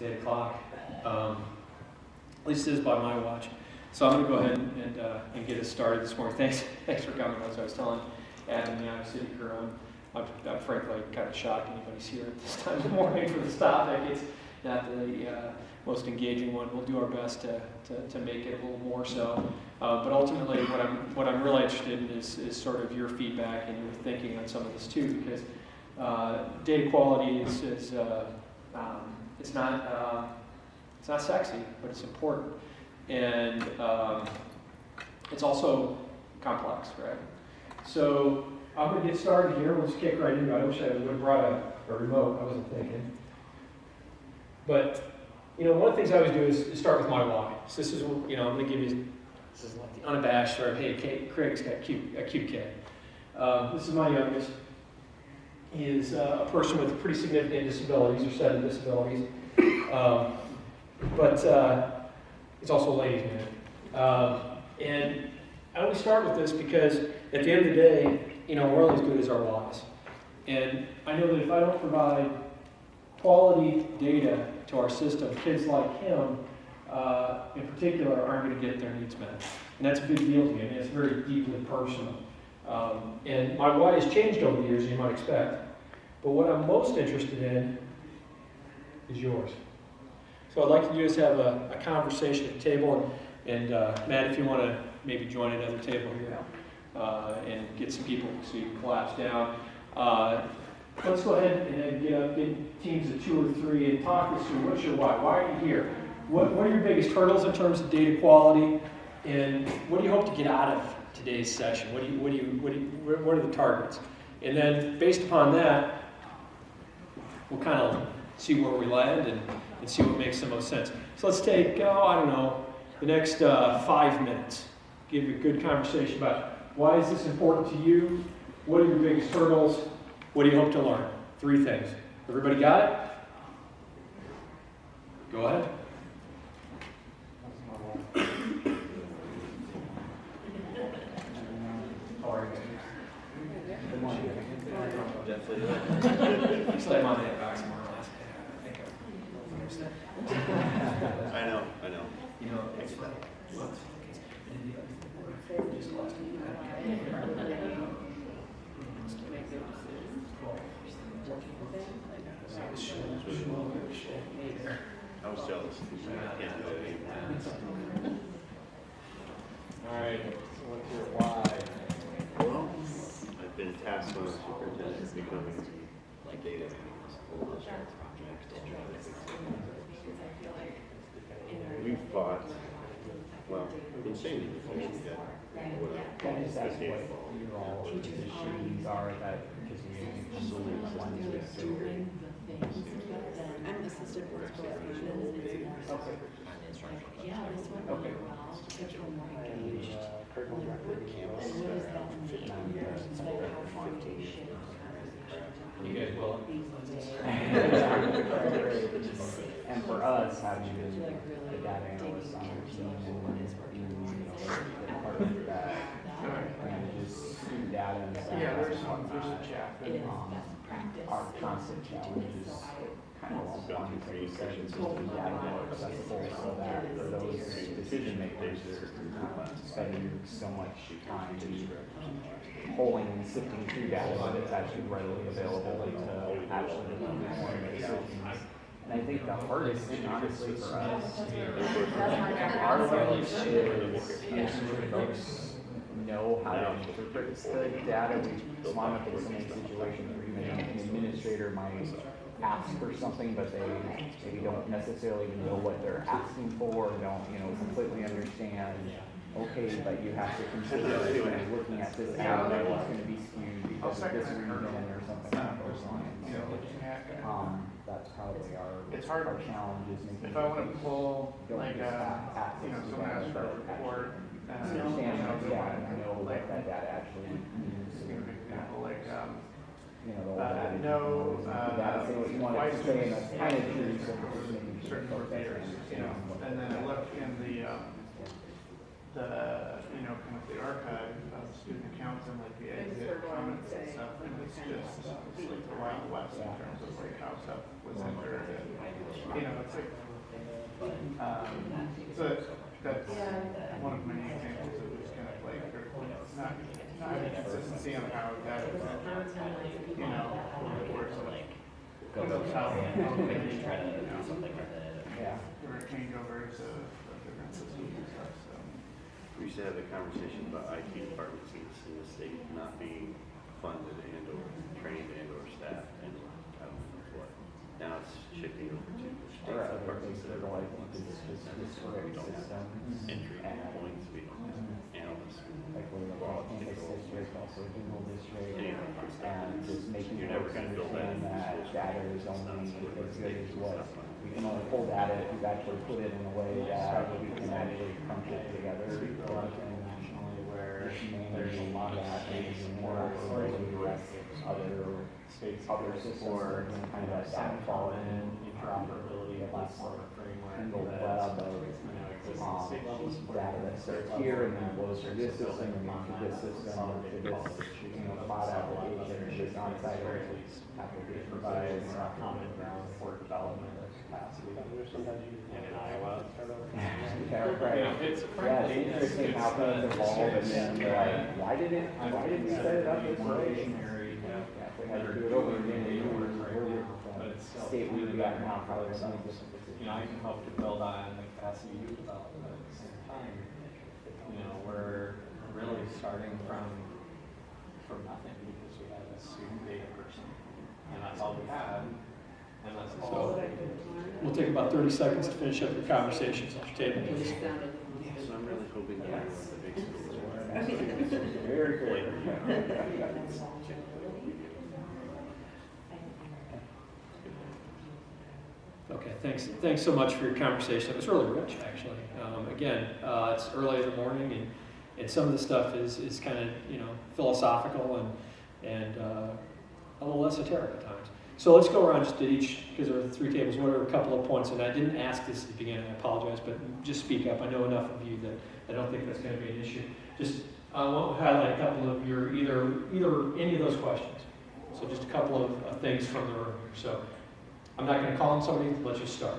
It's 8 o'clock. At least it is by my watch. So I'm going to go ahead and get us started this morning. Thanks for coming. As I was telling Adam, the city crew, I'm frankly kind of shocked anybody's here at this time of the morning for this topic. It's not the most engaging one. We'll do our best to make it a little more so. But ultimately, what I'm really interested in is sort of your feedback and your thinking on some of this too, because data quality is it's not sexy, but it's important, and it's also complex, right? So I'm going to get started here. Let's kick right into it. I wish I would have brought a remote. I wasn't thinking. But, one of the things I always do is start with my why. So this is, I'm going to give you, this is like the unabashed sort of, hey, Craig's got a cute kid. This is my youngest. He is a person with pretty significant disabilities, or set of disabilities. But he's also a ladies' man. And I always start with this because at the end of the day, we're only as good as our whys. And I know that if I don't provide quality data to our system, kids like him, in particular, aren't going to get their needs met. And that's a big deal to me. I mean, it's very deeply personal. And my why has changed over the years, as you might expect. But what I'm most interested in is yours. So I'd like to just have a conversation at the table. And Matt, if you want to maybe join another table here and get some people so you can collapse down. Let's go ahead and get teams of 2 or 3 and talk us through what's your why. Why are you here? What are your biggest hurdles in terms of data quality? And what do you hope to get out of today's session? What are the targets? And then based upon that, we'll kind of see where we land and see what makes the most sense. So let's take, the next 5 minutes. Give you a good conversation about why is this important to you? What are your biggest hurdles? What do you hope to learn? 3 things. Everybody got it? Go ahead. How are you? Good morning. Definitely. Just let Monday back some more last day. I think I understand. I know. It's funny. Just lost I was jealous. I can't do it anymore. All right. What's your why? Well, I've been tasked by the superintendent with becoming a data analyst. We've fought, insanely before we get Can I just ask what your all issues are that because you one I'm assistant principal at Barnum. Okay. Yeah, this one Okay. well. Kids are more engaged. Curtain director campus. And what does that mean? Like how foundation. You guys will. And for us, having the data analysts on our team and being part of that, and just student data and stuff. Yeah, there's some chaff. It is best practice. Our constant challenge is kind of wanting to make sessions system data more accessible so that for those decision makers are spending so much time pulling and sifting through data that it's actually readily available to actually make decisions. And I think the hardest thing, honestly, for us, our approach is making sure folks know how to interpret the data. We wound up in so many situations where even an administrator might ask for something, but they maybe don't necessarily even know what they're asking for, or don't, completely understand. Okay, but you have to consider looking at this data, it's going to be skewed because of this reason or something along those lines. That's probably our challenge is making If I want to pull like someone asked for a report, understand that data and know what that data actually means. an example like The data say what you want it to say, and that's kind of true, so we're just making sure certain folks years, understand. and then I look in the kind of the archive of student accounts and like the exit comments and stuff, and it's like the Wild West in terms of like how stuff was entered and you know, it's like, so that's one of many examples of this kind of like, or not having consistency on how data is entered, you know, or it's like, goes out and try to do something like that. Yeah. There were changeovers of different systems and stuff, so. We used to have a conversation about IT departments in the state not being funded and or trained and or staffed and I don't know what. Now it's shifting over to the state Or other departments places that that are are like, it's just we don't have systems. entry and points, we don't have analysts. like we're about campus district, also dual district, Any of that stuff. and just making You're never folks gonna build that understand in that schools. data is only It's not as good as what stuff. we can only pull data if you've actually put it in a way that we can actually crunch it together. Nationally where Just mainly there's a lot of that states and or interoperability with other systems and kind of that data quality interoperability at least platform or framework single that web of exists at state level support. data that starts here and then flows through this system and then to this system or to this cloud application or this on-site application. Provides common ground for development of capacity. And in Iowa, Yeah, right. it's Yeah, it's interesting how things evolve and then you're like, why did we set it up this way? Yeah, if we had to do it over again, state we'd be at now, probably would make this. You know, I can help to build on the capacity you develop, but at the same time, you know, we're really starting from nothing because we have a student data person, and that's all we had, and that's all. We'll take about 30 seconds to finish up your conversations at your table, please. So I'm really hoping that the big schools are. Very good. Okay, thanks so much for your conversation. It was really rich, actually. Again, it's early in the morning, and some of the stuff is kind of, philosophical and a little esoteric at times. So let's go around just at each, because there are 3 tables, what are a couple of points? And I didn't ask this at the beginning, I apologize, but just speak up. I know enough of you that I don't think that's going to be an issue. Just I want to highlight a couple of your, either any of those questions. So just a couple of things from the room here. So I'm not going to call on somebody, let's just start.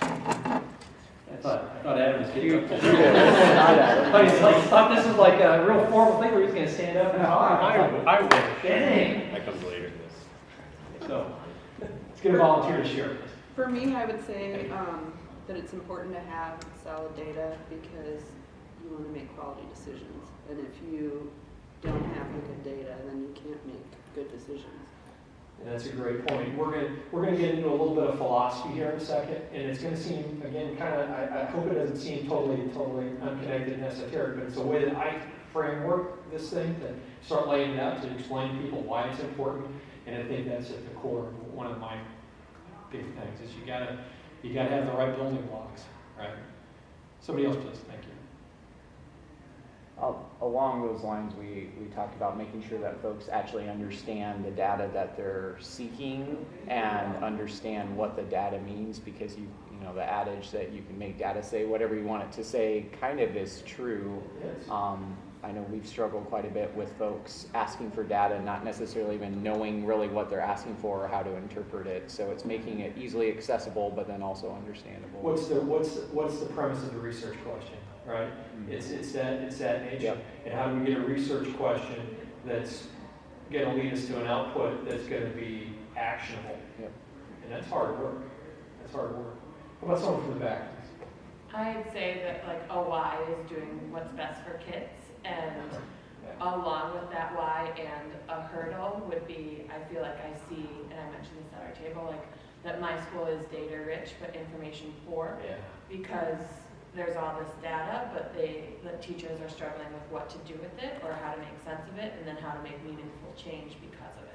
I thought Adam was getting up there. I thought this was like a real formal thing where he was going to stand up and talk. I would. Dang. That comes later. So let's get a volunteer to share. For me, I would say that it's important to have solid data because you want to make quality decisions. And if you don't have good data, then you can't make good decisions. And that's a great point. We're gonna get into a little bit of philosophy here in a second, and it's gonna seem, again, kind of, I hope it doesn't seem totally unconnected and esoteric, but it's a way that I framework this thing to start laying it out to explain to people why it's important. And I think that's at the core of one of my big things is you gotta have the right building blocks, right? Somebody else, please. Thank you. Along those lines, we talked about making sure that folks actually understand the data that they're seeking and understand what the data means, because you know the adage that you can make data say whatever you want it to say kind of is true. Yes. I know we've struggled quite a bit with folks asking for data, not necessarily even knowing really what they're asking for or how to interpret it. So it's making it easily accessible, but then also understandable. What's the premise of the research question, right? It's that nature. Yep. And how do we get a research question that's going to lead us to an output that's going to be actionable? Yep. And that's hard work. How about someone from the back? I'd say that like a why is doing what's best for kids, and along with that why and a hurdle would be, I feel like I see, and I mentioned this at our table, like that my school is data rich but information poor, Yeah. because there's all this data, but the teachers are struggling with what to do with it or how to make sense of it, and then how to make meaningful change because of it.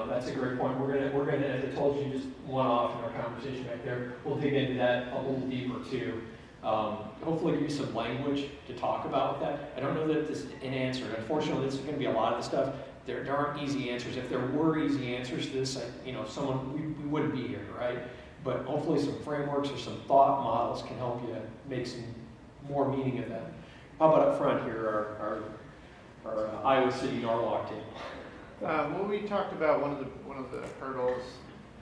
That's a great point. We're gonna, as I told you, just one off in our conversation right there. We'll dig into that a little deeper too. Hopefully give you some language to talk about that. I don't know that this is an answer. Unfortunately, this is going to be a lot of the stuff. There aren't easy answers. If there were easy answers to this, we wouldn't be here, right? But hopefully some frameworks or some thought models can help you make some more meaning of that. How about up front here, our Iowa City Norwalk table? Well, we talked about one of the hurdles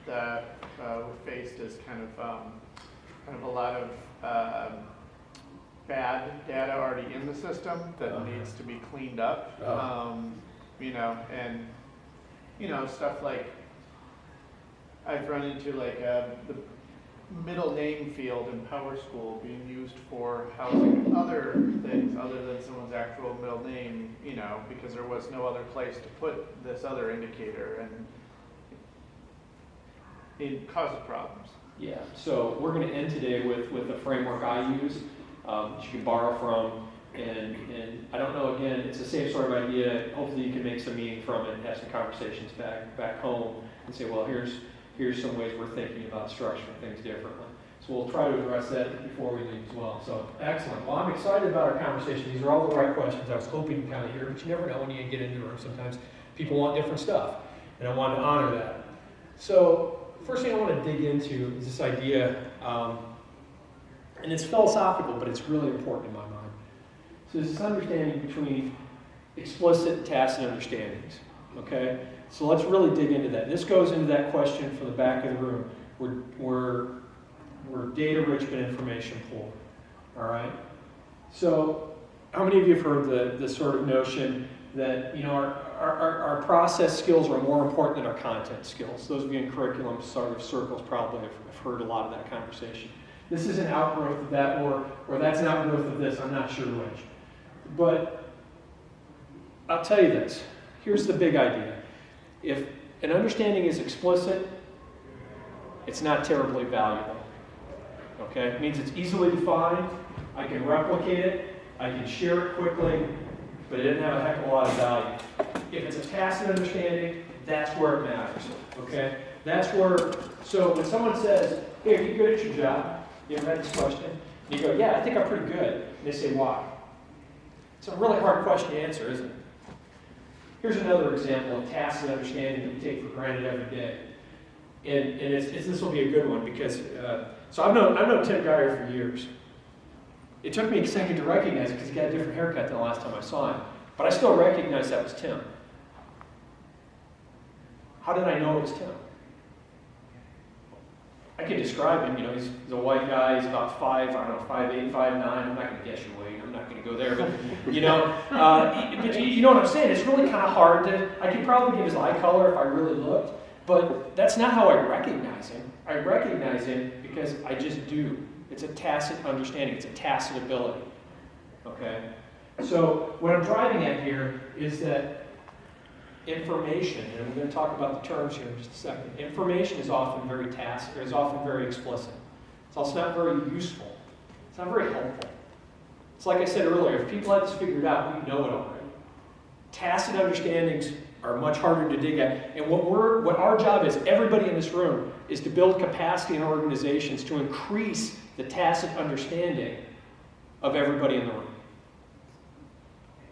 that we faced is kind of a lot of bad data already in the system that needs to be cleaned up. You know, and you know, stuff like I've run into like the middle name field in Power School being used for housing other things other than someone's actual middle name, you know, because there was no other place to put this other indicator, and it causes problems. Yeah, so we're going to end today with a framework I use that you can borrow from, and I don't know, again, it's the same sort of idea. Hopefully you can make some meaning from it and have some conversations back home and say, well, here's some ways we're thinking about structuring things differently. So we'll try to address that before we leave as well. So excellent. Well, I'm excited about our conversation. These are all the right questions I was hoping to kind of hear, but you never know when you get into the room. Sometimes people want different stuff, and I want to honor that. So first thing I want to dig into is this idea, and it's philosophical, but it's really important in my mind. So there's this understanding between explicit and tacit understandings, okay? So let's really dig into that. This goes into that question from the back of the room. We're data-rich but information poor, all right? So how many of you have heard the sort of notion that, you know, our process skills are more important than our content skills? Those of you in curriculum sort of circles probably have heard a lot of that conversation. This is an outgrowth of that, or that's an outgrowth of this, I'm not sure which. But I'll tell you this, here's the big idea. If an understanding is explicit, it's not terribly valuable, okay? It means it's easily defined, I can replicate it, I can share it quickly, but it didn't have a heck of a lot of value. If it's a tacit understanding, that's where it matters, okay? That's where, so when someone says, hey, are you good at your job? You ever had this question? And you go, yeah, I think I'm pretty good. And they say, why? It's a really hard question to answer, isn't it? Here's another example of tacit understanding that we take for granted every day. And this will be a good one because, so I've known Tim Geyer for years. It took me a second to recognize it because he got a different haircut than the last time I saw him. But I still recognize that was Tim. How did I know it was Tim? I could describe him, you know, he's a white guy, he's about 5'8", 5'9", I'm not going to guess your weight, I'm not going to go there, but, you know, but you know what I'm saying, it's really kind of hard to, I could probably give his eye color if I really looked, but that's not how I recognize him. I recognize him because I just do. It's a tacit understanding, it's a tacit ability, okay? So what I'm driving at here is that information, and I'm going to talk about the terms here in just a second. Information is often very tacit, or is often very explicit. It's also not very useful. It's not very helpful. It's like I said earlier, if people had this figured out, we know it already. Tacit understandings are much harder to dig at, and what our job is, everybody in this room, is to build capacity in organizations to increase the tacit understanding of everybody in the room.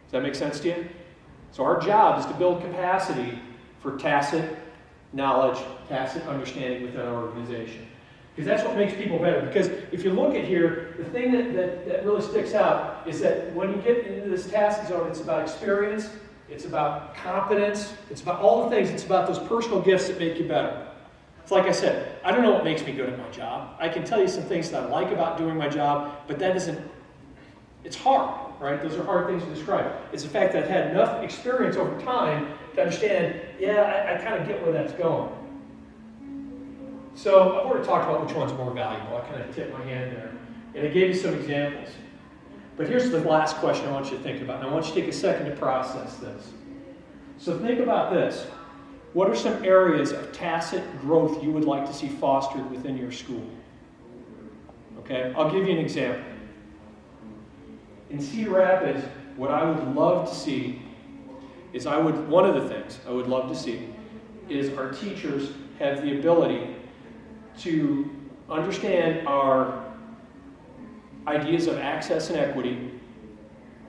Does that make sense to you? So our job is to build capacity for tacit knowledge, tacit understanding within our organization. Because that's what makes people better. Because if you look at here, the thing that really sticks out is that when you get into this tacit zone, it's about experience, it's about competence, it's about all the things, it's about those personal gifts that make you better. It's like I said, I don't know what makes me good at my job. I can tell you some things that I like about doing my job, but that isn't, it's hard. Right? Those are hard things to describe. It's the fact that I've had enough experience over time to understand, yeah, I kind of get where that's going. So I've already talked about which one's more valuable. I kind of tipped my hand there. And I gave you some examples. But here's the last question I want you to think about. And I want you to take a second to process this. So think about this. What are some areas of tacit growth you would like to see fostered within your school? Okay, I'll give you an example. In Cedar Rapids, what I would love to see is one of the things I would love to see is our teachers have the ability to understand our ideas of access and equity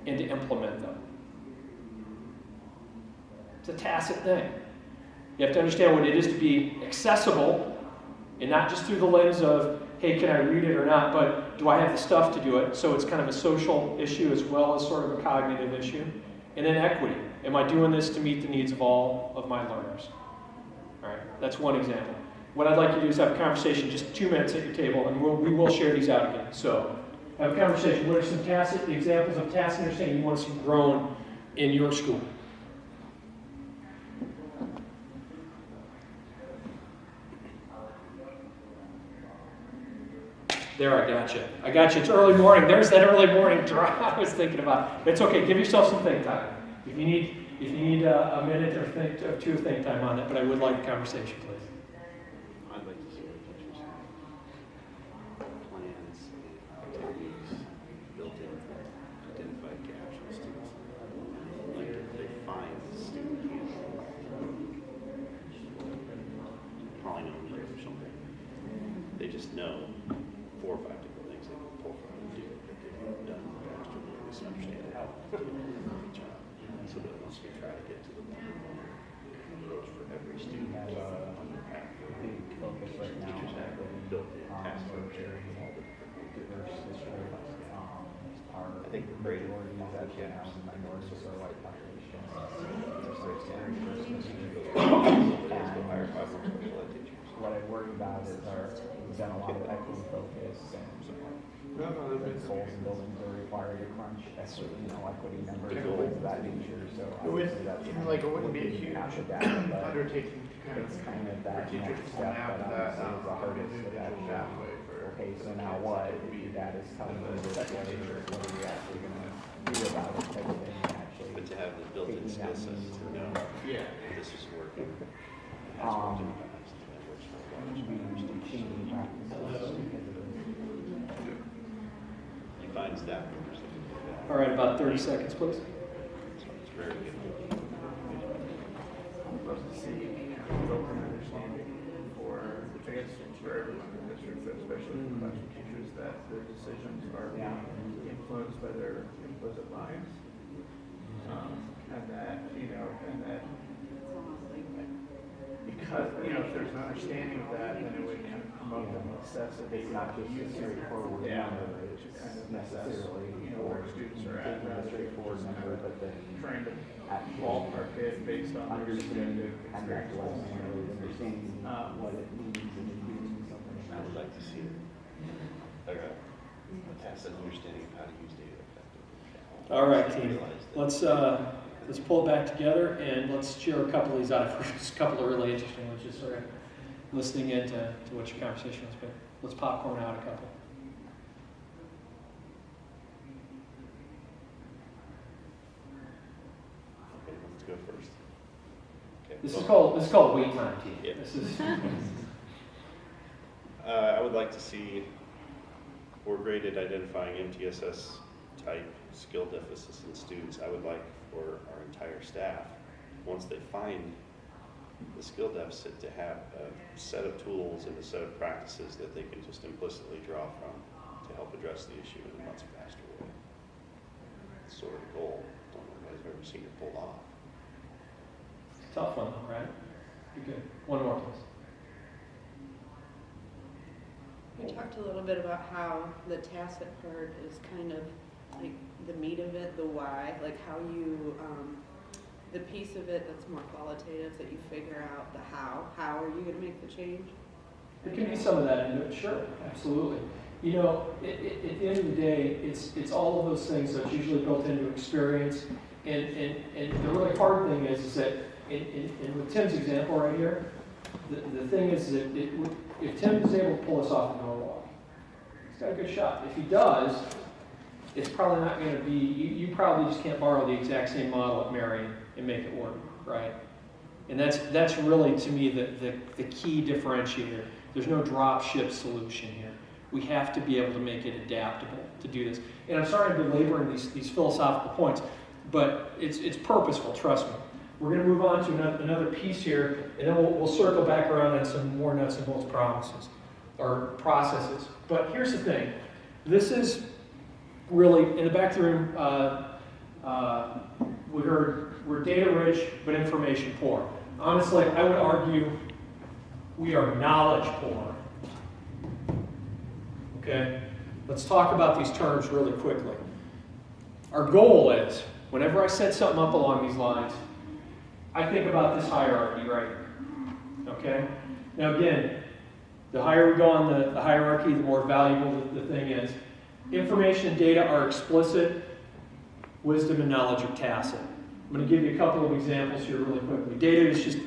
and to implement them. It's a tacit thing. You have to understand what it is to be accessible, and not just through the lens of, hey, can I read it or not, but do I have the stuff to do it? So it's kind of a social issue as well as sort of a cognitive issue. And then equity. Am I doing this to meet the needs of all of my learners? All right, that's one example. What I'd like you to do is have a conversation, just 2 minutes at your table, and we will share these out again. So, have a conversation. What are some examples of task understanding you want to see grown in your school? There, I got you. I got you. It's early morning. There's that early morning drive I was thinking about. It's okay. Give yourself some think time. If you need a minute or two of think time on that, but I would like a conversation, please. I'd like to see what teachers have plans, techniques, built-in identified gaps for students. Like if they find the student can't polynomials or something, they just know 4 or 5 different things they can pull from and do that they've done in the past to at least understand how to do a job. So that once we try to get to the approach for every student on the path, big focus right now teachers have built-in task structure and all the different diverse districts, I think the great majorities work actually now in minorities or white populations. What I worry about is we've done a lot of equity focus and goals and buildings are required to crunch equity numbers and things of that nature. So obviously that's It wouldn't be a huge out the data, but undertaking to kind of it's kind of that teachers next to step map that that obviously is the hardest individual to actually, pathway for. okay, so now what? If your data's telling you this way, what are we actually gonna do about it type of thing, and actually But to have the built-in taking skill that sets to know Yeah. this is working. That's Um, worked in the past, and that works for a lot of we changing practices because of this. He finds that. All right, about 30 seconds, please. It's very good. I'd love to see open understanding for, I guess, for everyone in the district, but especially for classroom teachers, that their decisions are being influenced by their implicit bias. And that, because, if there's an understanding of that, then it would kind of promote the necessity. It's not just a straightforward number, it's kind of necessarily where for students are at, taking a rather than straightforward just number, but then trying to actually ballpark it based on their understanding subjective and that experiences. lesson, really understanding what it means and then doing something I about would it. like to see it. Like a tacit understanding of how to use data effectively. All right, Just team. realize that- Let's pull it back together and let's share a couple of these out. Just a couple of really interesting ones, just sort of listening in to what your conversation has been. Let's popcorn out a couple. Okay, let's go first. Okay, This well, is called wait time, team. Yeah. This is I would like to see 4 graded identifying MTSS type skill deficits in students. I would like for our entire staff, once they find the skill deficit, to have a set of tools and a set of practices that they can just implicitly draw from to help address the issue in a much faster way. It's sort of the goal. Don't know if I've ever seen it pulled off. tough one, though, right? You're good. One more, please. We talked a little bit about how the tacit part is kind of like the meat of it, the why, like how you, the piece of it that's more qualitative, that you figure out the how are you gonna make the change? There can be some of that in it, sure, absolutely. At the end of the day, it's all of those things that's usually built into experience. And the really hard thing is that, in with Tim's example right here, the thing is that if Tim is able to pull us off the Norwalk, he's got a good shot. If he does, it's probably not going to be, you probably just can't borrow the exact same model at Marion and make it work, right? And that's really, to me, the key differentiator. There's no drop ship solution here. We have to be able to make it adaptable to do this. And I'm sorry I'm belaboring these philosophical points, but it's purposeful, trust me. We're going to move on to another piece here, and then we'll circle back around on some more nuts and bolts promises or processes. But here's the thing. This is really, in the back of the room, we heard we're data rich but information poor. Honestly, I would argue we are knowledge poor. Okay? Let's talk about these terms really quickly. Our goal is, whenever I set something up along these lines, I think about this hierarchy right here. Okay? Now again, the higher we go on the hierarchy, the more valuable the thing is. Information and data are explicit, wisdom and knowledge are tacit. I'm going to give you a couple of examples here really quickly. Data is just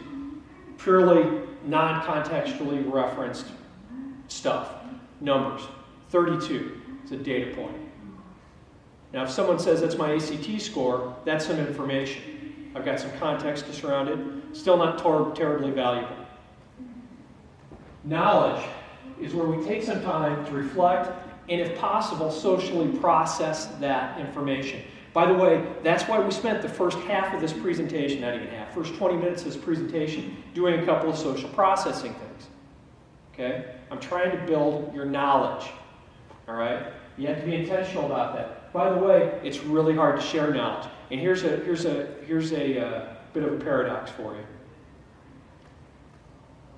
purely non-contextually referenced stuff. Numbers. 32 is a data point. Now if someone says that's my ACT score, that's some information. I've got some context to surround it. Still not terribly valuable. Knowledge is where we take some time to reflect and, if possible, socially process that information. By the way, that's why we spent the first half of this presentation, not even half, first 20 minutes of this presentation, doing a couple of social processing things. Okay? I'm trying to build your knowledge. All right? You have to be intentional about that. By the way, it's really hard to share knowledge. And here's a bit of a paradox for you.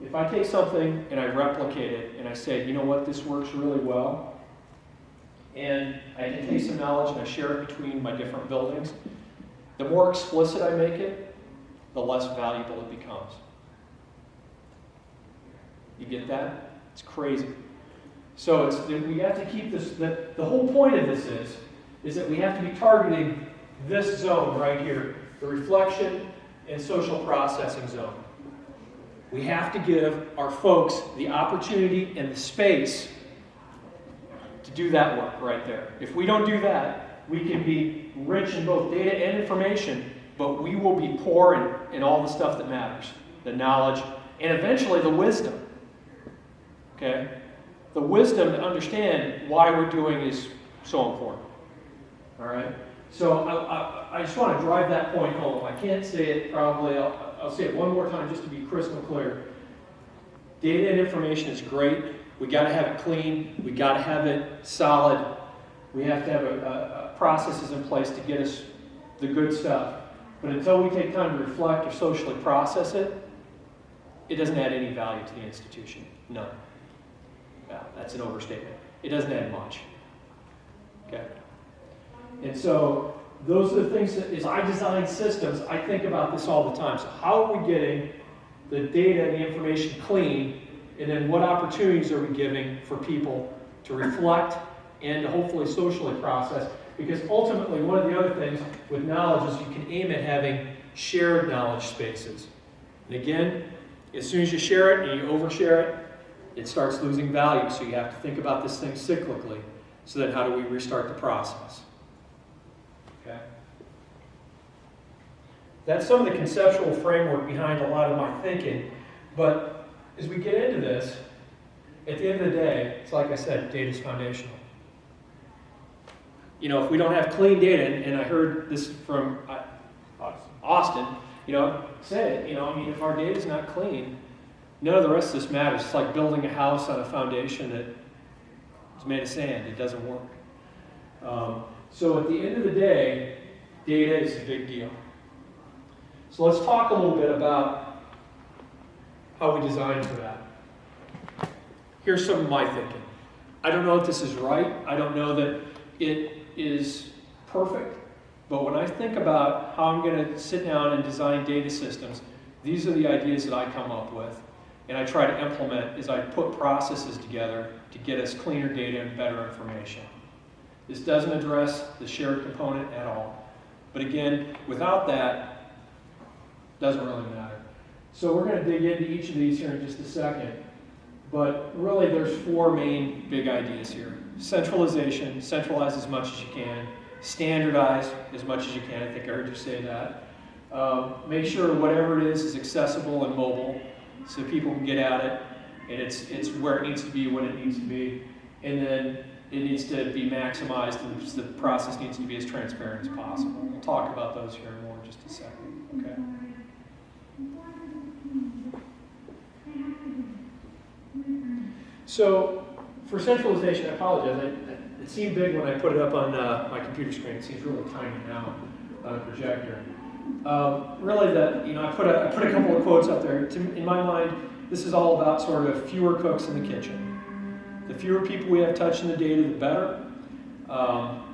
If I take something and I replicate it and I say, you know what, this works really well, and I can take some knowledge and I share it between my different buildings, the more explicit I make it, the less valuable it becomes. You get that? It's crazy. So we have to keep this, the whole point of this is that we have to be targeting this zone right here, the reflection and social processing zone. We have to give our folks the opportunity and the space to do that work right there. If we don't do that, we can be rich in both data and information, but we will be poor in all the stuff that matters, the knowledge, and eventually the wisdom. Okay? The wisdom to understand why we're doing is so important. All right? So I just want to drive that point home. I can't say it probably. I'll say it one more time just to be crystal clear. Data and information is great. We got to have it clean. We got to have it solid. We have to have processes in place to get us the good stuff. But until we take time to reflect or socially process it, it doesn't add any value to the institution. None. Yeah, that's an overstatement. It doesn't add much. Okay? And so those are the things that, as I design systems, I think about this all the time. So how are we getting the data and the information clean, and then what opportunities are we giving for people to reflect and to hopefully socially process? Because ultimately, one of the other things with knowledge is you can aim at having shared knowledge spaces. And again, as soon as you share it and you overshare it, it starts losing value. So you have to think about this thing cyclically. So then how do we restart the process? Okay? That's some of the conceptual framework behind a lot of my thinking. But as we get into this, at the end of the day, it's like I said, data is foundational. You know, if we don't have clean data, and I heard this from Austin, you know, said, you know, I mean, if our data is not clean, none of the rest of this matters. It's like building a house on a foundation that is made of sand. It doesn't work. So at the end of the day, data is a big deal. So let's talk a little bit about how we design for that. Here's some of my thinking. I don't know if this is right. I don't know that it is perfect. But when I think about how I'm going to sit down and design data systems, these are the ideas that I come up with. And I try to implement as I put processes together to get us cleaner data and better information. This doesn't address the shared component at all. But again, without that, it doesn't really matter. So we're going to dig into each of these here in just a second. But really, there's four main big ideas here. Centralization, centralize as much as you can. Standardize as much as you can. I think I heard you say that. Make sure whatever it is accessible and mobile so people can get at it. And it's where it needs to be when it needs to be. And then it needs to be maximized, and the process needs to be as transparent as possible. We'll talk about those here more in just a second. Okay. So for centralization, I apologize. It seemed big when I put it up on my computer screen. It seems really tiny now on a projector. Really, I put a couple of quotes up there. In my mind, this is all about sort of fewer cooks in the kitchen. The fewer people we have touching the data, the better.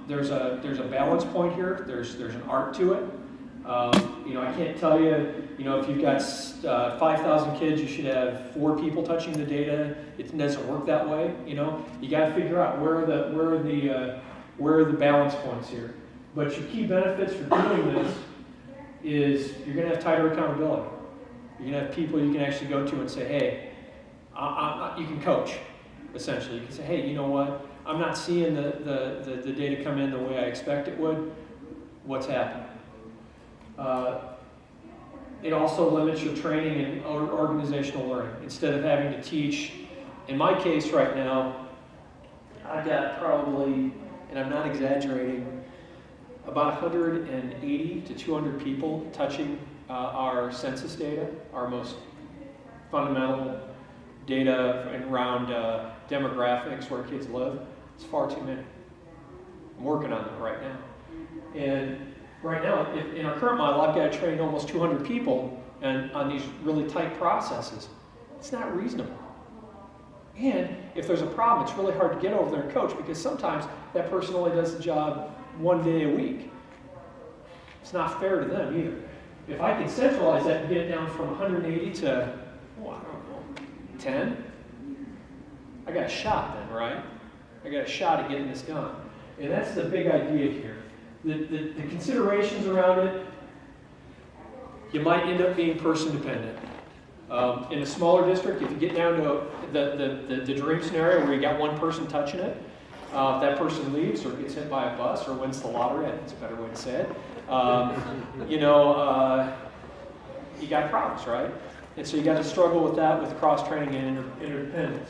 There's a balance point here. There's an art to it. I can't tell you, if you've got 5,000 kids, you should have 4 people touching the data. It doesn't work that way. You got to figure out where are the balance points here. But your key benefits for doing this is you're going to have tighter accountability. You're going to have people you can actually go to and say, hey, you can coach, essentially. You can say, hey, you know what? I'm not seeing the data come in the way I expect it would. What's happening? It also limits your training and organizational learning. Instead of having to teach, in my case right now, I've got probably, and I'm not exaggerating, about 180 to 200 people touching our census data, our most fundamental data around demographics, where kids live. It's far too many. I'm working on that right now. And right now, in our current model, I've got to train almost 200 people on these really tight processes. It's not reasonable. And if there's a problem, it's really hard to get over there and coach, because sometimes that person only does the job 1 day a week. It's not fair to them either. If I can centralize that and get it down from 180 to, 10, I got a shot then, right? I got a shot at getting this done. And that's the big idea here. The considerations around it, you might end up being person dependent. In a smaller district, if you get down to the dream scenario where you got one person touching it, if that person leaves or gets hit by a bus or wins the lottery, I think it's a better way to say it, you got problems, right? And so you got to struggle with that with cross-training and interdependence.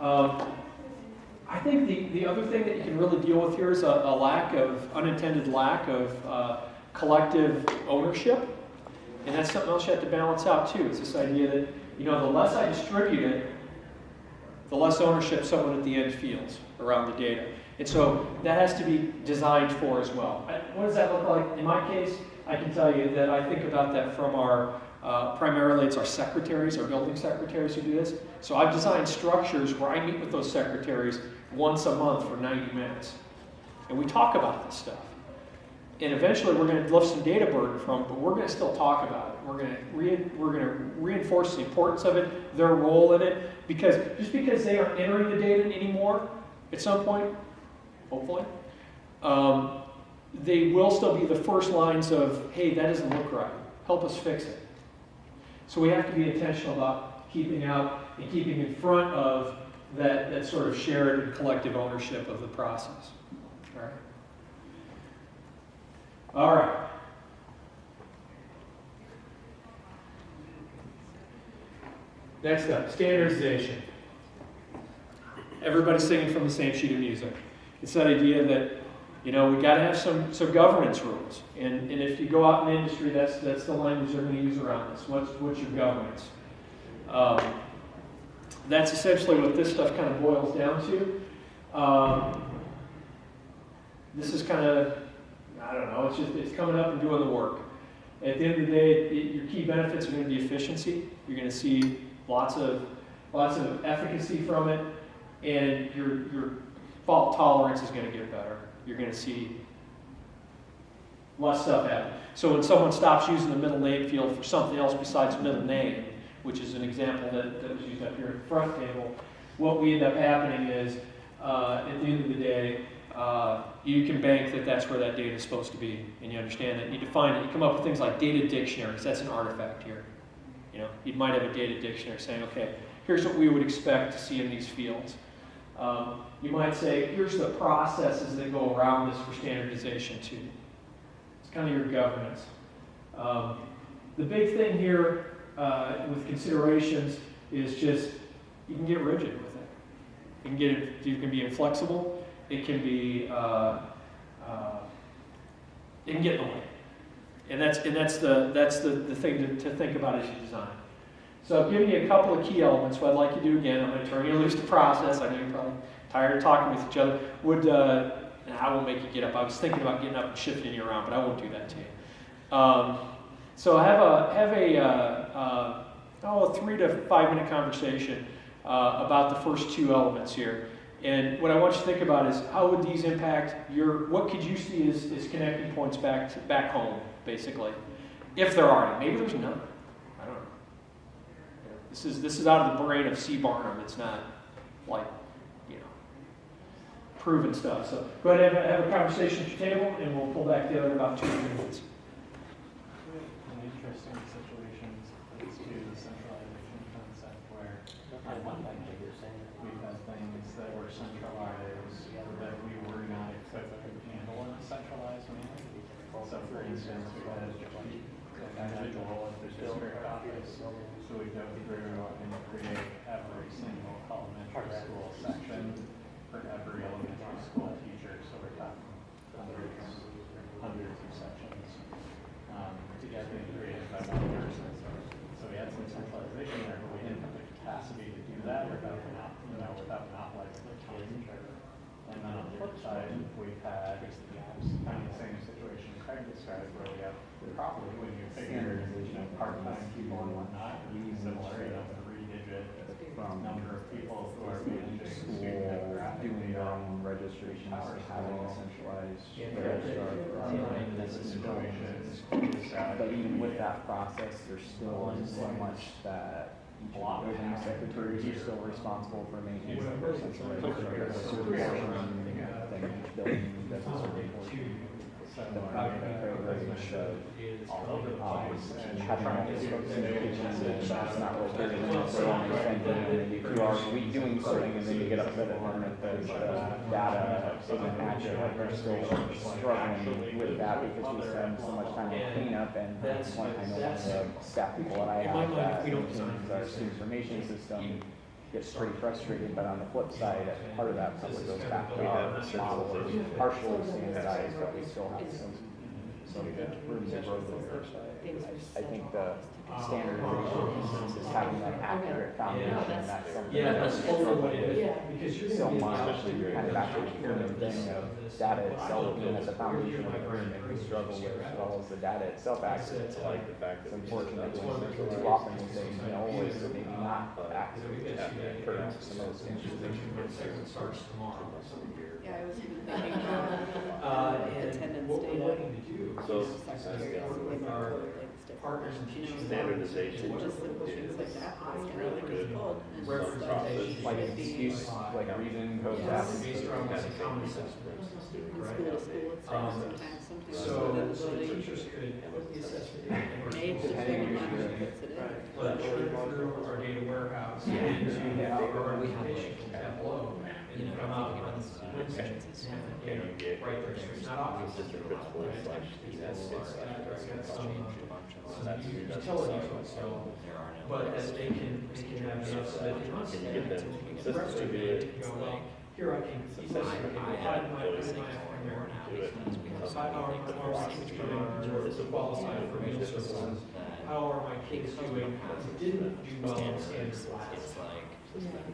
I think the other thing that you can really deal with here is a unintended lack of collective ownership. And that's something else you have to balance out too. It's this idea that, the less I distribute it, the less ownership someone at the end feels around the data. And so that has to be designed for as well. What does that look like? In my case, I can tell you that I think about that from primarily it's our secretaries, our building secretaries who do this. So I've designed structures where I meet with those secretaries once a month for 90 minutes. And we talk about this stuff. And eventually we're going to lift some data burden from it, but we're going to still talk about it. We're going to reinforce the importance of it, their role in it, because just because they aren't entering the data anymore, at some point, hopefully, they will still be the first lines of, hey, that doesn't look right. Help us fix it. So we have to be intentional about keeping out and keeping in front of that sort of shared and collective ownership of the process. All right. All right. Next up, standardization. Everybody's singing from the same sheet of music. It's that idea that, we got to have some governance rules. And if you go out in the industry, that's the language they're going to use around this. What's your governance? That's essentially what this stuff kind of boils down to. This is kind of, I don't know, it's coming up and doing the work. At the end of the day, your key benefits are going to be efficiency. You're going to see lots of efficacy from it, and your fault tolerance is going to get better. You're going to see less stuff happen. So when someone stops using the middle name field for something else besides middle name, which is an example that was used up here at the front table, what we end up happening is, at the end of the day, you can bank that that's where that data is supposed to be, and you understand that. You define it. You come up with things like data dictionaries. That's an artifact here. You might have a data dictionary saying, okay, here's what we would expect to see in these fields. You might say, here's the processes that go around this for standardization too. It's kind of your governance. The big thing here with considerations is just, you can get rigid with it. You can be inflexible. It can be, it can get in the way. And that's the thing to think about as you design. So I've given you a couple of key elements. What I'd like you to do again, I'm going to turn you loose to process. I know you're probably tired of talking with each other. I won't make you get up. I was thinking about getting up and shifting you around, but I won't do that to you. So I have a 3 to 5 minute conversation about the first two elements here. And what I want you to think about is how would these impact what could you see as connecting points back home, basically? If there are any. Maybe there's none. I don't know. This is out of the brain of C. Barnum. It's not like, proven stuff. So go ahead and have a conversation at your table, and we'll pull back together in about 2 minutes. An interesting situation is to the centralization concept where on one hand we had things that were centralized that we were not equipped to handle in a centralized manner. So for instance, we had individual at the district office, so we go through and create every single elementary school section for every elementary school teacher, so we're talking hundreds of sections to get them created by one person. So we had some centralization there, but we didn't have the capacity to do that without not like the teacher. And then on the flip side, we've had kind of the same situation Craig described, where we have probably when you figure part-time people and whatnot, similar, 3-digit number of people who are managing student demographic Doing their data. own registrations, having a centralized registrar for This situation but even with that process, there's still so much that each of the building secretaries are still responsible for maintaining their centralized registrar. So the portion that each building does a certain portion. The primary privilege of having all these folks in the kitchen and that's not rotating for long extended, and then if you are doing something and then you get upset at them that the data isn't accurate, we're still struggling with that because we spend so much time on cleanup. And one, I know one of the staff people that I have that maintains our student information system gets pretty frustrated, but on the flip side, part of that probably goes back to our model, which is partially standardized, but we still have some room to grow there. I think the standardization piece is having that accurate foundation, and that's something that we struggle with so much, kind of back to the human thing of data itself being at the foundation of everything that we struggle with, as well as the data itself accurate. I like the fact It's that unfortunate when too often we say no, or maybe not accurate for some of those standardization Starts tomorrow. Yeah, I was even thinking attendance What we're data. looking to do So, is with our partners and teachers. standardization Just simple things like that, it's really good cold and process. like an excuse, like a reason goes Yes. after. Based around what's a common sense. in school to school, it's like sometimes So within the the building. teachers could put the assessment data in. Age is Depending on one your who puts it in. But through our data warehouse into our information tableau, and then come out with And you get right there, so it's not obvious. assistant principal slash It's got some utility to it, so, but that they can have enough so that they must. Can you get them Rest assistants to of do it, it? you go, well, here I can. If I are to qualify for meal services, how are my kids doing? Didn't do well in standard class.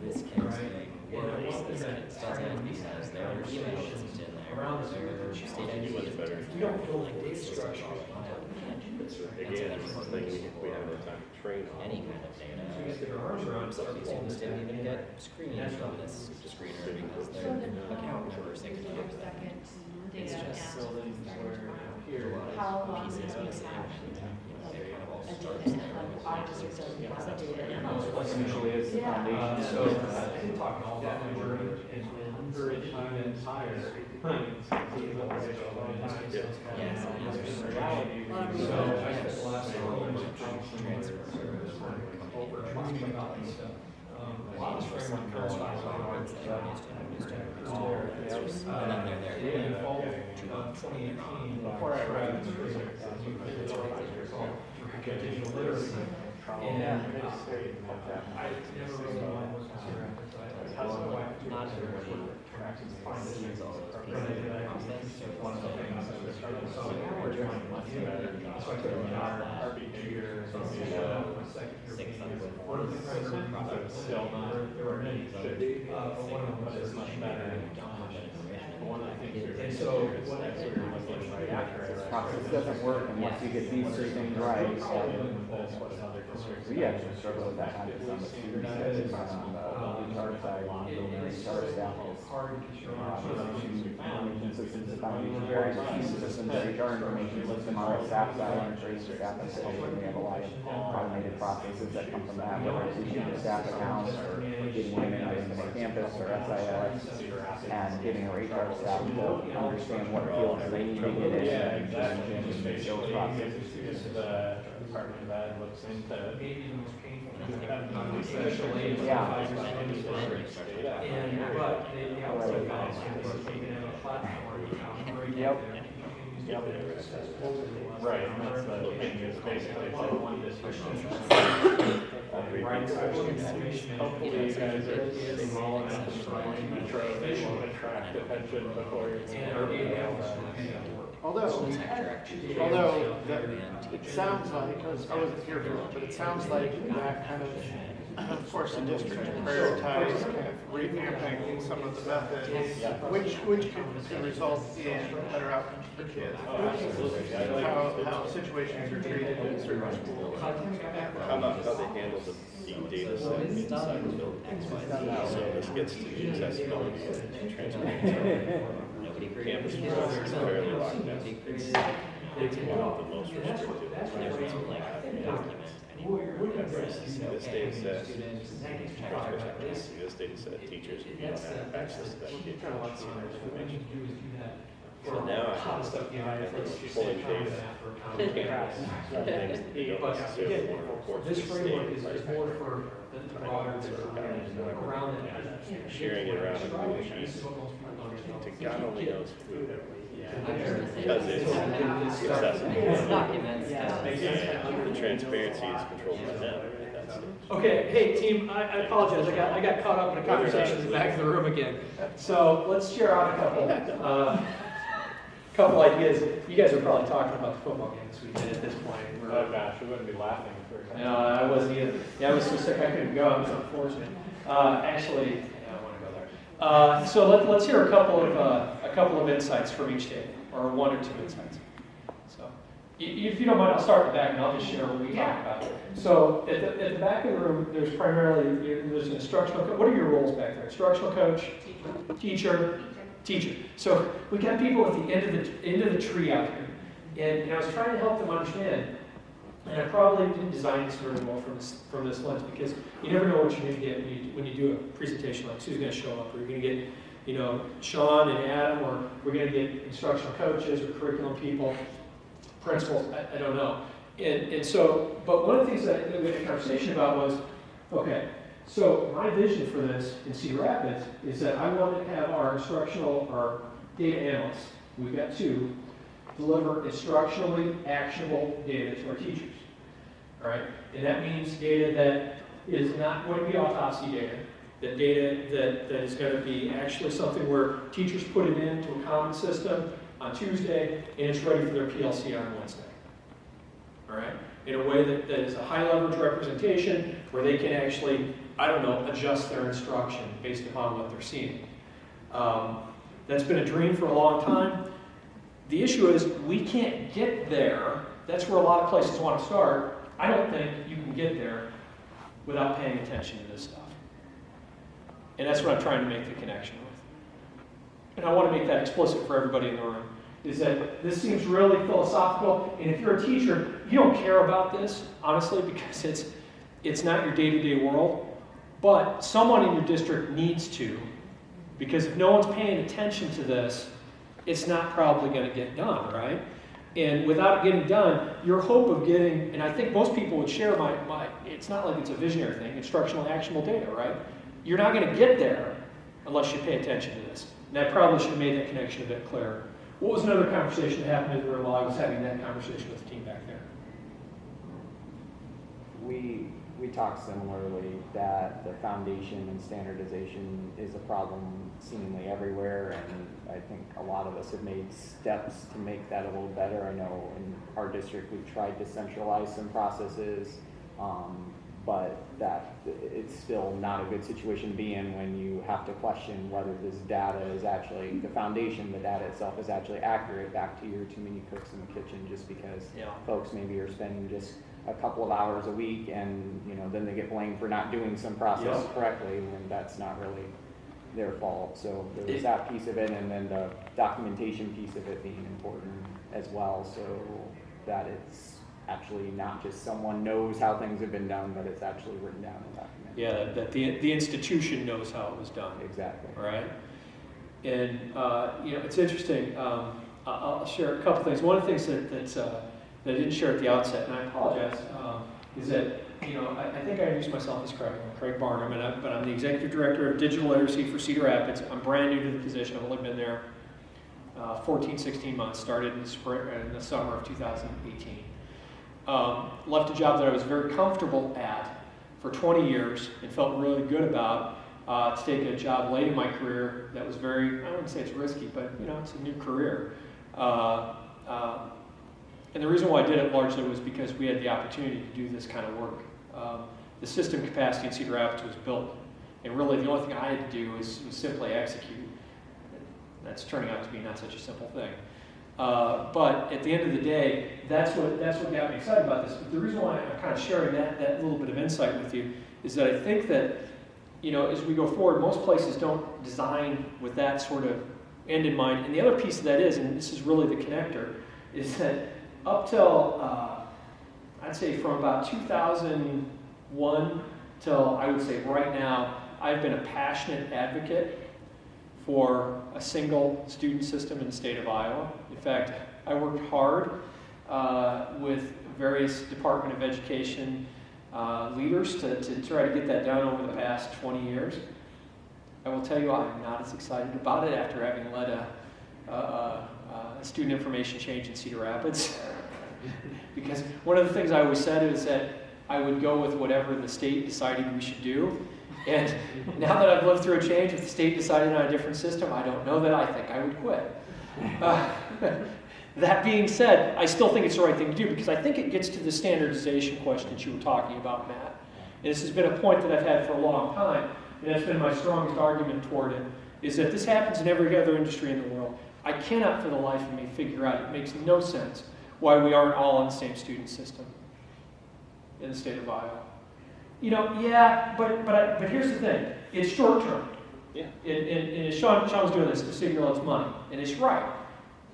This kid's Right? And I want them to try and be conversation around this. You do much better. We don't build a data structure. Again, it's the thing we have no time to train on. Any kind of data. So you get their arms around Some stuff. students didn't even get screened from this screener because their account numbers they could use that. It's just Buildings where here, How long do you pieces have missing. They're kind of all a starts data, there. like officers doesn't have a data analyst? What usually is the foundation. So I didn't talk all about my journey and encourage time and higher. Yes, So I yes. spent the last 4 years Transfer. over dreaming about this stuff. A lot of this framework comes from And then they're there. in the fall of 2018, before I arrived, there was a new curriculum called digital literacy. And I never really wanted to consider it. So I was my wife to Not consider everybody it. sees all those But pieces I of did, the I process. think one of the things that was starting to solve it, we're trying to do better. So I took our behavior, so my second year. Syncs up with One of the primary products. still not, there were many, but one of them was much better. One of the things you're And so what I did was right after I arrived. Process doesn't work, and once you get these three things right, That's what another district. we actually struggle with that kind of on the student side, on the HR side, on building HR staff, is hard because you're Information systems, the foundation, IT systems, HR information system, our staff side, staff application, we have a lot of automated processes that come from that, whether it's issuing staff accounts or getting items to campus or SIS, and getting our HR staff to understand what fields they need to get in and changing those processes. If the Department of Ed looks into maybe the most painful especially Yeah. and but the outside guys are taking out a platform. Yep. Yep. Right, and that's the thing, is basically it's like one district. Hopefully you guys are small enough and growing metro, they won't attract attention before you're. Although it sounds like, I wasn't here for it, but it sounds like that kind of forced the district to prioritize kind of revamping some of the methods, which can result in better outcomes for kids. How situations are treated in certain schools. How about how they handle the data set inside the building? So this gets to accessibility and transparency. Campus for us is fairly locked down. It's one of the most restrictive. This data set, this data set, teachers don't have access to that information. So now I have pulling data from campus, things that they don't necessarily want to report to the state. For the broader around it. Sharing it around the community to God only knows who. Because it's accessible. Documents. And the transparency is controlled by them. That's it. Okay, hey team, I apologize. I got caught up in a conversation in the back of the room again. So let's share out a couple ideas. You guys are probably talking about the football game this weekend at this point. Oh gosh, we wouldn't be laughing if we were. No, I wasn't either. Yeah, I was so sick I couldn't go. It was unfortunate. Actually, yeah, I want to go there. So let's hear a couple of insights from each day, or one or two insights. So, if you don't mind, I'll start at the back and I'll just share what we talked about. So at the back of the room, there's an instructional coach. What are your roles back there? Instructional coach, teacher. So we got people at the end of the tree out here, and I was trying to help them understand. And I probably didn't design this very well from this lens, because you never know what you're going to get when you do a presentation like who's going to show up. Or you're going to get, Sean and Adam, or we're going to get instructional coaches or curriculum people, principals. I don't know. And so, but one of the things that we had a conversation about was, okay, so my vision for this in Cedar Rapids is that I want to have our data analysts, we've got two, deliver instructionally actionable data to our teachers. All right? And that means data that is not going to be autopsy data, that data that is going to be actually something where teachers put it into a common system on Tuesday and it's ready for their PLC on Wednesday. All right? In a way that is a high leverage representation where they can actually, adjust their instruction based upon what they're seeing. That's been a dream for a long time. The issue is we can't get there. That's where a lot of places want to start. I don't think you can get there without paying attention to this stuff. And that's what I'm trying to make the connection with. And I want to make that explicit for everybody in the room, is that this seems really philosophical, and if you're a teacher, you don't care about this, honestly, because it's not your day-to-day world, but someone in your district needs to, because if no one's paying attention to this, it's not probably going to get done, right? And without it getting done, your hope of getting, and I think most people would share my it's not like it's a visionary thing, instructional actionable data, right? You're not going to get there unless you pay attention to this. And I probably should have made that connection a bit clearer. What was another conversation that happened in the room while I was having that conversation with the team back there? We talked similarly that the foundation and standardization is a problem seemingly everywhere, and I think a lot of us have made steps to make that a little better. I know in our district we've tried to centralize some processes, but that it's still not a good situation to be in when you have to question whether this data is actually, the foundation, the data itself is actually accurate. Back to your too many cooks in the kitchen, just because folks maybe are spending just a couple of hours a week and then they get blamed for not doing some process correctly, when that's not really their fault. So there was that piece of it, and then the documentation piece of it being important as well, so that it's actually not just someone knows how things have been done, but it's actually written down and documented. Yeah, that the institution knows how it was done. Exactly. Right? And, it's interesting. I'll share a couple things. One of the things that I didn't share at the outset, and I apologize, is that, I think I introduced myself as Craig Barnum, but I'm the Executive Director of Digital Literacy for Cedar Rapids. I'm brand new to the position. I've only been there 14, 16 months, started in the summer of 2018. Left a job that I was very comfortable at for 20 years and felt really good about to take a job late in my career that was very, I wouldn't say it's risky, but it's a new career. And the reason why I did it largely was because we had the opportunity to do this kind of work. The system capacity in Cedar Rapids was built, and really the only thing I had to do was simply execute. That's turning out to be not such a simple thing. But at the end of the day, that's what got me excited about this. But the reason why I'm kind of sharing that little bit of insight with you is that I think that, as we go forward, most places don't design with that sort of end in mind. And the other piece of that is, and this is really the connector, is that up till, I'd say from about 2001 till I would say right now, I've been a passionate advocate for a single student system in the state of Iowa. In fact, I worked hard with various Department of Education leaders to try to get that done over the past 20 years. I will tell you, I'm not as excited about it after having led a student information change in Cedar Rapids. Because one of the things I always said is that I would go with whatever the state decided we should do. And now that I've lived through a change, if the state decided on a different system, I don't know that I think I would quit. That being said, I still think it's the right thing to do because I think it gets to the standardization question that you were talking about, Matt. And this has been a point that I've had for a long time, and that's been my strongest argument toward it, is that this happens in every other industry in the world. I cannot for the life of me figure out, it makes no sense, why we aren't all on the same student system in the state of Iowa. But here's the thing. It's short term. Yeah. And Sean was doing this to signal it's money. And it's right.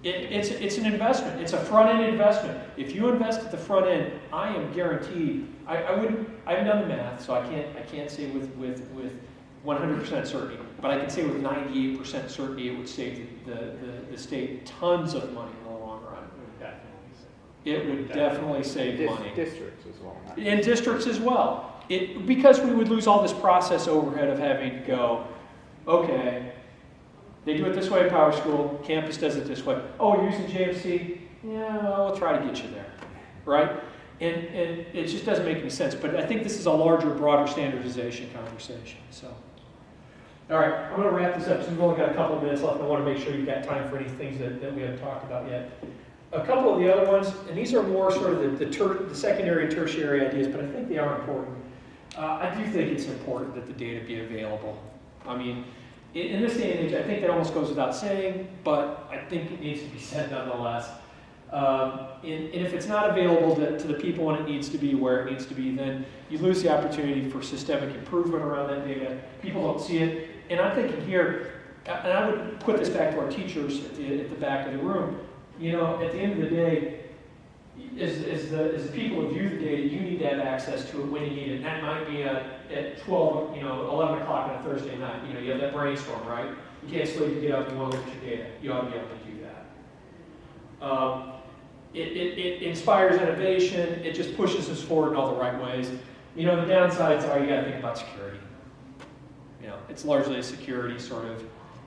It's an investment. It's a front end investment. If you invest at the front end, I am guaranteed. I haven't done the math, so I can't say with 100% certainty, but I can say with 98% certainty it would save the state tons of money in the long run. It would definitely save money. Districts as well. And districts as well. Because we would lose all this process overhead of having to go, okay, they do it this way in Power School, campus does it this way. Oh, you're using JFC? Yeah, well, we'll try to get you there, right? And it just doesn't make any sense. But I think this is a larger, broader standardization conversation. So, all right, I'm going to wrap this up. So we've only got a couple of minutes left. I want to make sure you've got time for any things that we haven't talked about yet. A couple of the other ones, and these are more sort of the secondary and tertiary ideas, but I think they are important. I do think it's important that the data be available. I mean, in this day and age, I think that almost goes without saying, but I think it needs to be said nonetheless. And if it's not available to the people when it needs to be, where it needs to be, then you lose the opportunity for systemic improvement around that data. People don't see it. And I'm thinking here, and I would put this back to our teachers at the back of the room, at the end of the day, as the people who view the data, you need to have access to it when you need it. And that might be at 12, 11 o'clock on a Thursday night. You have that brainstorm, right? You can't sleep, you get up, you want to look at your data. You ought to be able to do that. It inspires innovation. It just pushes us forward in all the right ways. The downsides are you got to think about security. It's largely a security sort of,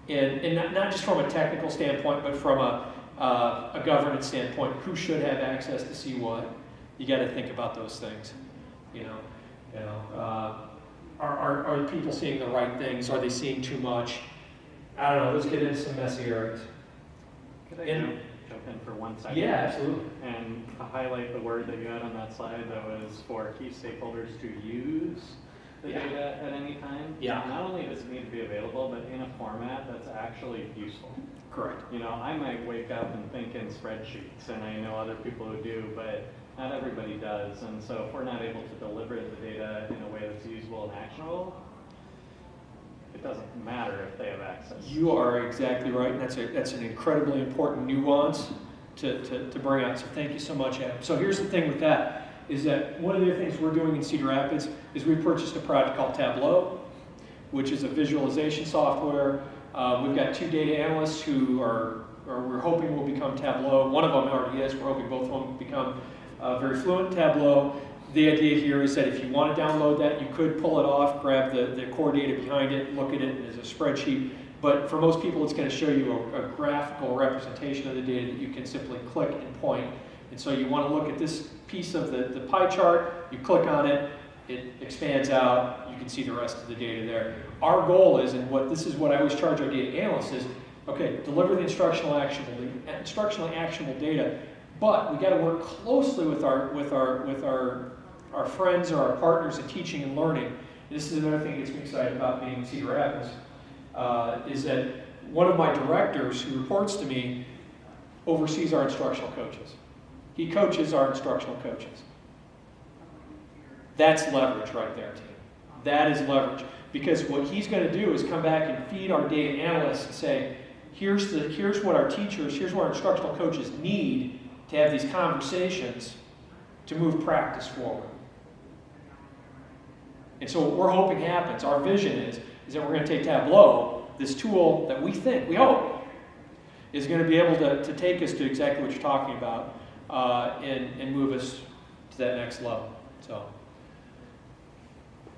and not just from a technical standpoint, but from a governance standpoint. Who should have access to see what? You got to think about those things. Are people seeing the right things? Are they seeing too much? I don't know. Let's get into some messy areas. Could I jump in for 1 second? Yeah, absolutely. And to highlight the word that you had on that slide that was for key stakeholders to use the data at any time. Yeah. Not only does it need to be available, but in a format that's actually useful. Correct. I might wake up and think in spreadsheets, and I know other people who do, but not everybody does. And so if we're not able to deliver the data in a way that's usable and actionable, it doesn't matter if they have access. You are exactly right, and that's an incredibly important nuance to bring out, so thank you so much, Adam. So here's the thing with that, is that one of the things we're doing in Cedar Rapids is we purchased a product called Tableau, which is a visualization software. We've got 2 data analysts who we're hoping will become Tableau. One of them already is. We're hoping both of them will become very fluent in Tableau. The idea here is that if you want to download that, you could pull it off, grab the core data behind it, look at it as a spreadsheet. But for most people, it's going to show you a graphical representation of the data that you can simply click and point. And so you want to look at this piece of the pie chart, you click on it, it expands out, you can see the rest of the data there. Our goal is, and this is what I always charge our data analysts is, okay, deliver the instructionally actionable data, but we got to work closely with our friends or our partners in teaching and learning. And this is another thing that gets me excited about being in Cedar Rapids, is that one of my directors who reports to me oversees our instructional coaches. He coaches our instructional coaches. That's leverage right there, team. That is leverage. Because what he's going to do is come back and feed our data analysts and say, here's what our teachers, here's what our instructional coaches need to have these conversations to move practice forward. And so what we're hoping happens, our vision is that we're going to take Tableau, this tool that we hope, is going to be able to take us to exactly what you're talking about and move us to that next level. So,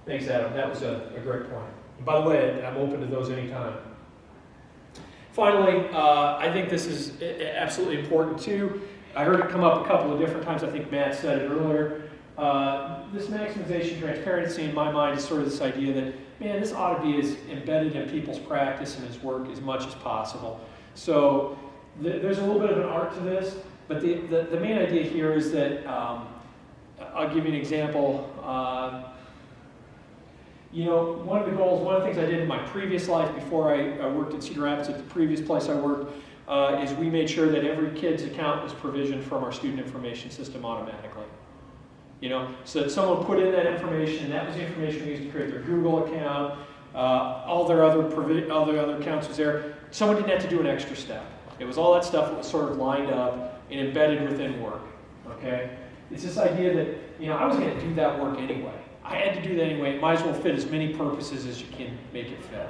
thanks, Adam. That was a great point. And by the way, I'm open to those anytime. Finally, I think this is absolutely important too. I heard it come up a couple of different times. I think Matt said it earlier. This maximization transparency in my mind is sort of this idea that, man, this ought to be as embedded in people's practice and his work as much as possible. So there's a little bit of an art to this, but the main idea here is that, I'll give you an example. One of the goals, one of the things I did in my previous life before I worked in Cedar Rapids at the previous place I worked, is we made sure that every kid's account was provisioned from our student information system automatically. So that someone put in that information, and that was the information we used to create their Google account, all their other accounts was there. Someone didn't have to do an extra step. It was all that stuff that was sort of lined up and embedded within work. Okay? It's this idea that, I was going to do that work anyway. I had to do that anyway. It might as well fit as many purposes as you can make it fit.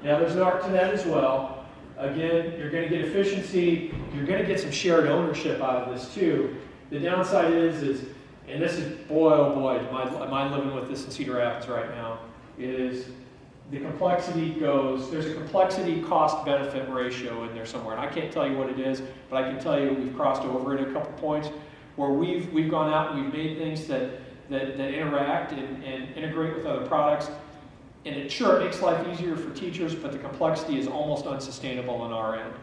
Now, there's an art to that as well. Again, you're going to get efficiency. You're going to get some shared ownership out of this too. The downside is, and this is, boy, oh boy, am I living with this in Cedar Rapids right now, is the complexity there's a complexity cost-benefit ratio in there somewhere. And I can't tell you what it is, but I can tell you we've crossed over it a couple points where we've gone out and we've made things that interact and integrate with other products. And it makes life easier for teachers, but the complexity is almost unsustainable on our end.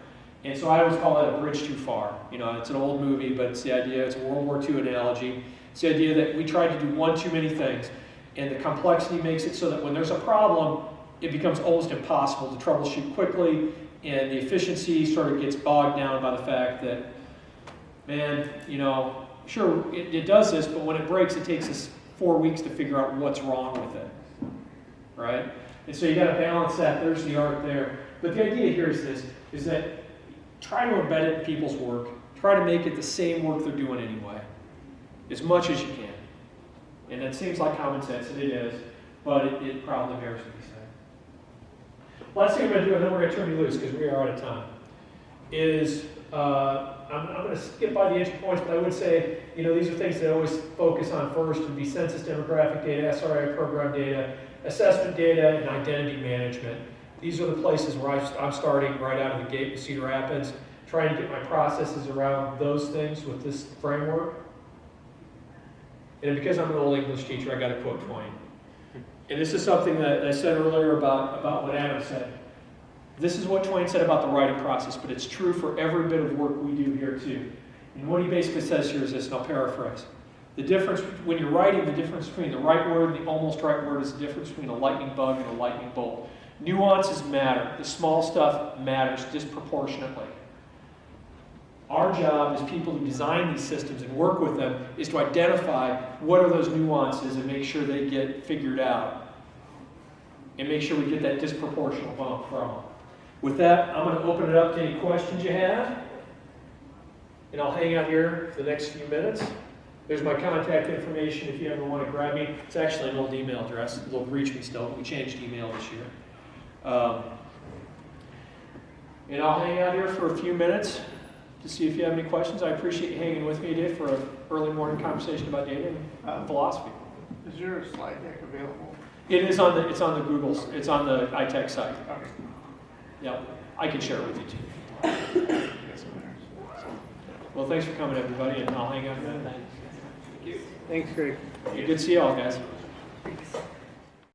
And so I always call it a bridge too far. It's an old movie, but it's the idea, it's a World War II analogy. It's the idea that we try to do one too many things. And the complexity makes it so that when there's a problem, it becomes almost impossible to troubleshoot quickly. And the efficiency sort of gets bogged down by the fact that, man, sure, it does this, but when it breaks, it takes us 4 weeks to figure out what's wrong with it, right? And so you got to balance that. There's the art there. But the idea here is that try to embed it in people's work. Try to make it the same work they're doing anyway, as much as you can. And that seems like common sense, and it is, but it probably bears to be said. Last thing I'm going to do, and then we're going to turn you loose because we are out of time, is I'm going to skip by the entry points, but I would say, these are things that I always focus on first. Would be census demographic data, SRI program data, assessment data, and identity management. These are the places where I'm starting right out of the gate with Cedar Rapids, trying to get my processes around those things with this framework. And because I'm an old English teacher, I got to quote Twain. And this is something that I said earlier about what Adam said. This is what Twain said about the writing process, but it's true for every bit of work we do here too. And what he basically says here is this, and I'll paraphrase. The difference, when you're writing, the difference between the right word and the almost right word is the difference between a lightning bug and a lightning bolt. Nuances matter. The small stuff matters disproportionately. Our job as people who design these systems and work with them is to identify what are those nuances and make sure they get figured out. and make sure we get that disproportional bump from them. With that, I'm going to open it up to any questions you have, and I'll hang out here for the next few minutes. There's my contact information if you ever want to grab me. It's actually an old email address. It'll reach me still, but we changed email this year. And I'll hang out here for a few minutes to see if you have any questions. I appreciate you hanging with me today for an early morning conversation about data and philosophy. Is your slide deck available? It's on the Google's, it's on the iTech site. Okay. Yep, I can share it with you too. Well, thanks for coming, everybody, and I'll hang out here. Thanks, Greg. Good to see you all, guys.